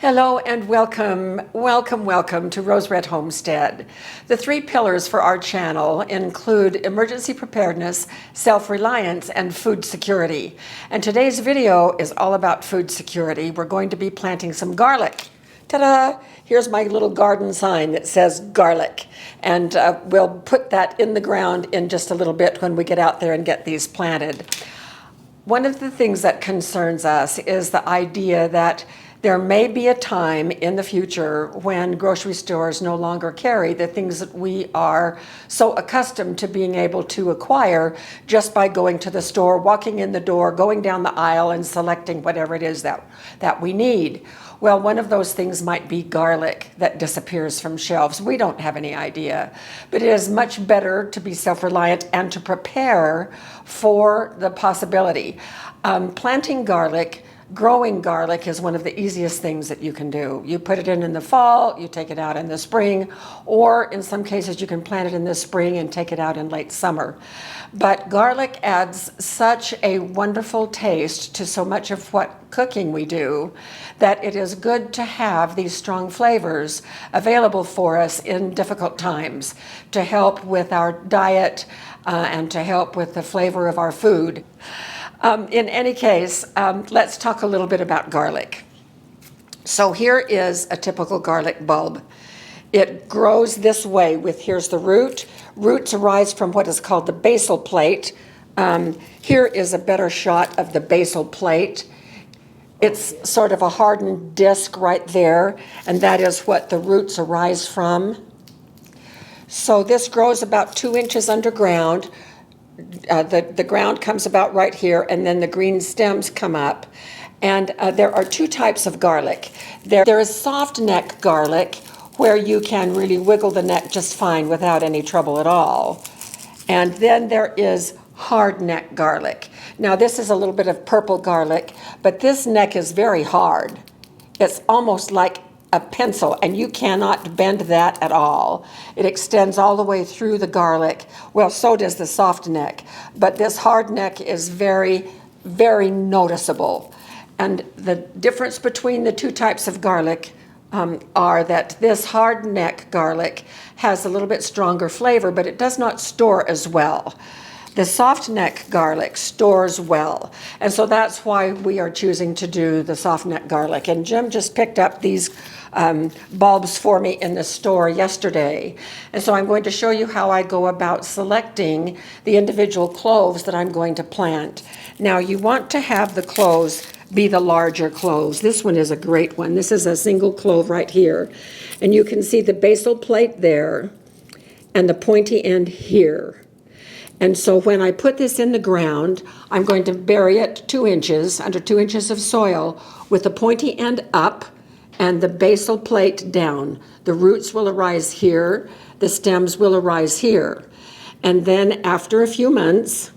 Hello and welcome to Rose Red Homestead. The three pillars for our channel include emergency preparedness, self-reliance, and food security. And today's video is all about food security. We're going to be planting some garlic. Ta-da! Here's my little garden sign that says garlic. And we'll put that in the ground in just a little bit when we get out there and get these planted. One of the things that concerns us is the idea that there may be a time in the future when grocery stores no longer carry the things that we are so accustomed to being able to acquire just by going to the store, walking in the door, going down the aisle and selecting whatever it is that we need. Well, one of those things might be garlic that disappears from shelves. We don't have any idea, but it is much better to be self-reliant and to prepare for the possibility. Planting garlic, growing garlic is one of the easiest things that you can do. You put it in the fall, you take it out in the spring, or in some cases you can plant it in the spring and take it out in late summer. But garlic adds such a wonderful taste to so much of what cooking we do that it is good to have these strong flavors available for us in difficult times to help with our diet and to help with the flavor of our food. In any case, let's talk a little bit about garlic. So here is a typical garlic bulb. It grows this way here's the root. Roots arise from what is called the basal plate. Here is a better shot of the basal plate. It's sort of a hardened disc right there, and that is what the roots arise from. So this grows about 2 inches underground. The ground comes about right here, and then the green stems come up. And there are two types of garlic. There is soft neck garlic, where you can really wiggle the neck just fine without any trouble at all. And then there is hard neck garlic. Now this is a little bit of purple garlic, but this neck is very hard. It's almost like a pencil, and you cannot bend that at all. It extends all the way through the garlic. Well, so does the soft neck, but this hard neck is very, very noticeable. And the difference between the two types of garlic are that this hard neck garlic has a little bit stronger flavor, but it does not store as well. The soft neck garlic stores well, and so that's why we are choosing to do the soft neck garlic. And Jim just picked up these bulbs for me in the store yesterday, and so I'm going to show you how I go about selecting the individual cloves that I'm going to plant. Now you want to have the cloves be the larger cloves. This one is a great one. This is a single clove right here, and you can see the basal plate there and the pointy end here. And so when I put this in the ground, I'm going to bury it 2 inches, under 2 inches of soil, with the pointy end up and the basal plate down. The roots will arise here, the stems will arise here. And then after a few months,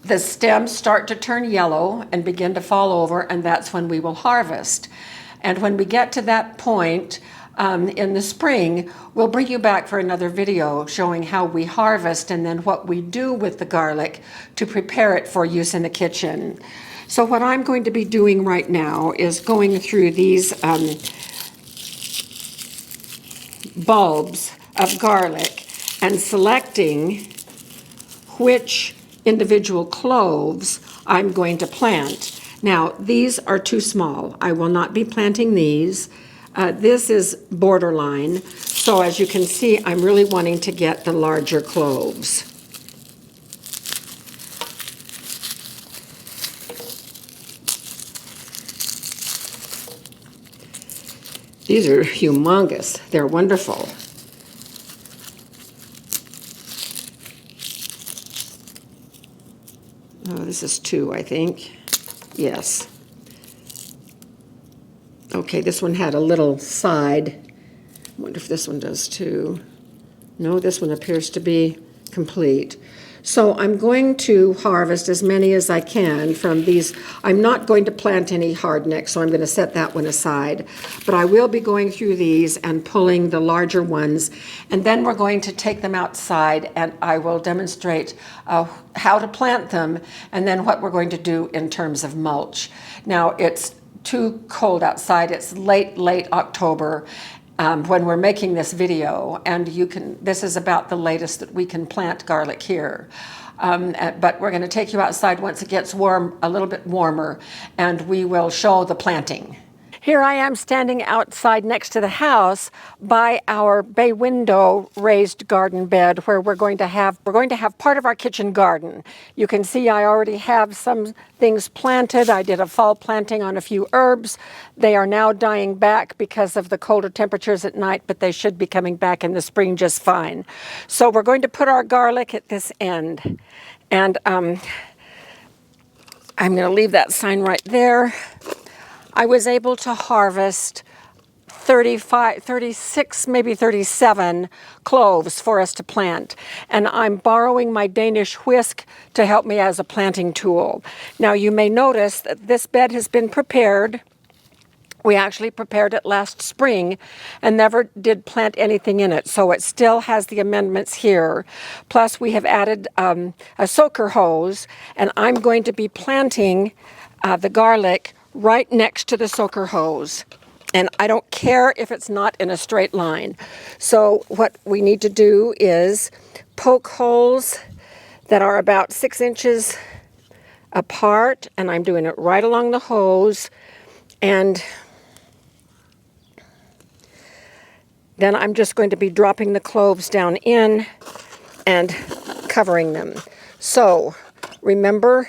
the stems start to turn yellow and begin to fall over, and that's when we will harvest. And when we get to that point, in the spring, we'll bring you back for another video showing how we harvest and then what we do with the garlic to prepare it for use in the kitchen. So what I'm going to be doing right now is going through these bulbs of garlic and selecting which individual cloves I'm going to plant. Now, these are too small. I will not be planting these. This is borderline, so as you can see, I'm really wanting to get the larger cloves. These are humongous. They're wonderful. Oh, this is 2, I think. Yes. Okay, this one had a little side. I wonder if this one does too. No, this one appears to be complete. So I'm going to harvest as many as I can from these. I'm not going to plant any hardneck, so I'm going to set that one aside. But I will be going through these and pulling the larger ones, and then we're going to take them outside, and I will demonstrate how to plant them, and then what we're going to do in terms of mulch. Now, it's too cold outside. It's late October when we're making this video, and this is about the latest that we can plant garlic here. But we're going to take you outside once it gets warm, a little bit warmer, and we will show the planting. Here I am standing outside next to the house by our bay window raised garden bed where we're going to have part of our kitchen garden. You can see I already have some things planted. I did a fall planting on a few herbs. They are now dying back because of the colder temperatures at night, but they should be coming back in the spring just fine. So we're going to put our garlic at this end. And I'm going to leave that sign right there. I was able to harvest 35, 36, maybe 37 cloves for us to plant. And I'm borrowing my Danish whisk to help me as a planting tool. Now you may notice that this bed has been prepared. We actually prepared it last spring and never did plant anything in it. So it still has the amendments here. Plus we have added a soaker hose, and I'm going to be planting the garlic right next to the soaker hose. And I don't care if it's not in a straight line. So what we need to do is poke holes that are about 6 inches apart, and I'm doing it right along the hose. And then I'm just going to be dropping the cloves down in and covering them. So remember,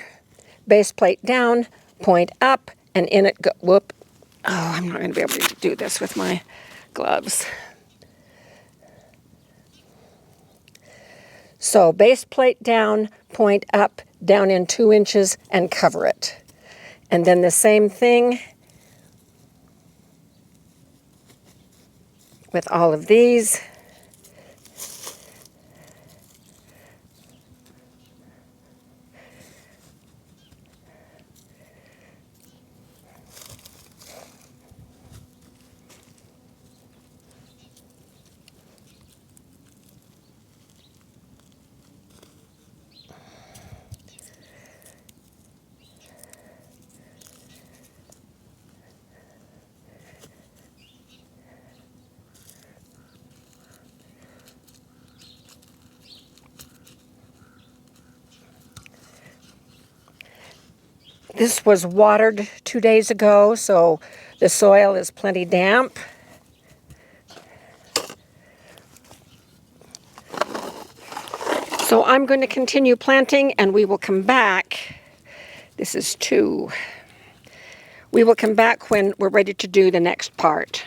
base plate down, point up, and in it go, whoop. Oh, I'm not going to be able to do this with my gloves. So base plate down, point up, down in 2 inches, and cover it. And then the same thing with all of these. This was watered 2 days ago, so the soil is plenty damp. So I'm going to continue planting, and we will come back. This is 2. We will come back when we're ready to do the next part.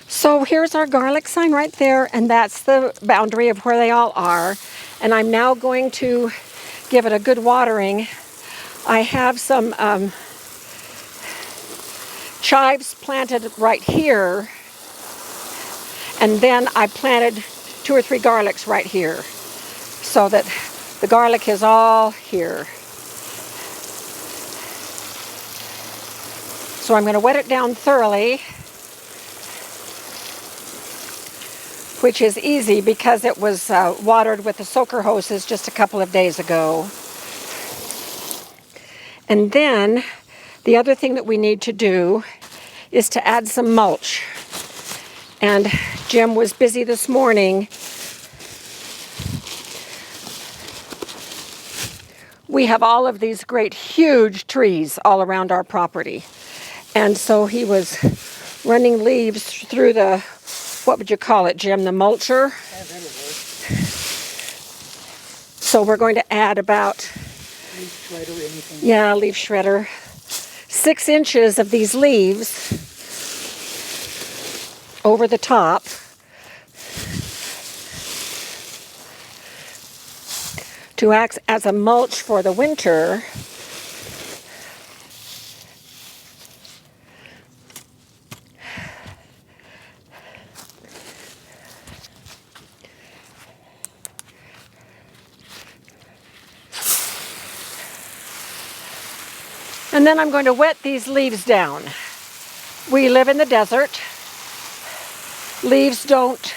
So here's our garlic sign right there, and that's the boundary of where they all are. And I'm now going to give it a good watering. I have some chives planted right here, and then I planted 2 or 3 garlics right here, so that the garlic is all here. So I'm going to wet it down thoroughly, which is easy because it was watered with the soaker hoses just a couple of days ago. And then the other thing that we need to do is to add some mulch. And Jim was busy this morning. We have all of these great huge trees all around our property. And so he was running leaves through the, what would you call it, Jim, the mulcher? So we're going to add about, leaf shredder, anything. Yeah, leaf shredder. 6 inches of these leaves over the top. To act as a mulch for the winter. And then I'm going to wet these leaves down. We live in the desert. Leaves don't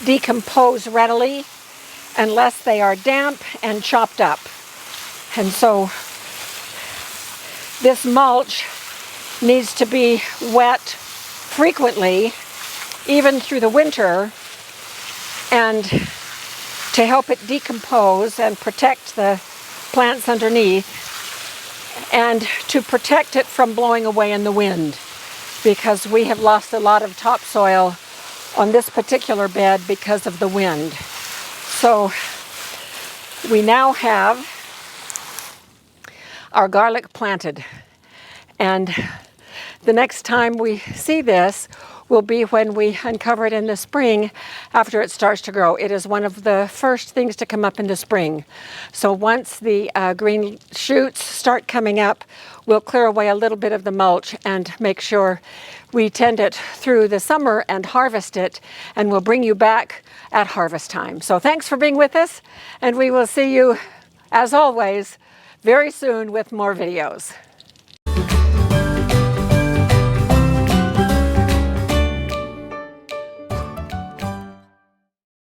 decompose readily unless they are damp and chopped up. And so This mulch needs to be wet frequently, even through the winter, and to help it decompose and protect the plants underneath, and to protect it from blowing away in the wind, because we have lost a lot of topsoil on this particular bed because of the wind. So we now have our garlic planted, and the next time we see this will be when we uncover it in the spring after it starts to grow. It is one of the first things to come up in the spring. So once the green shoots start coming up, we'll clear away a little bit of the mulch and make sure we tend it through the summer and harvest it, and we'll bring you back at harvest time. So thanks for being with us, and we will see you, as always, very soon with more videos.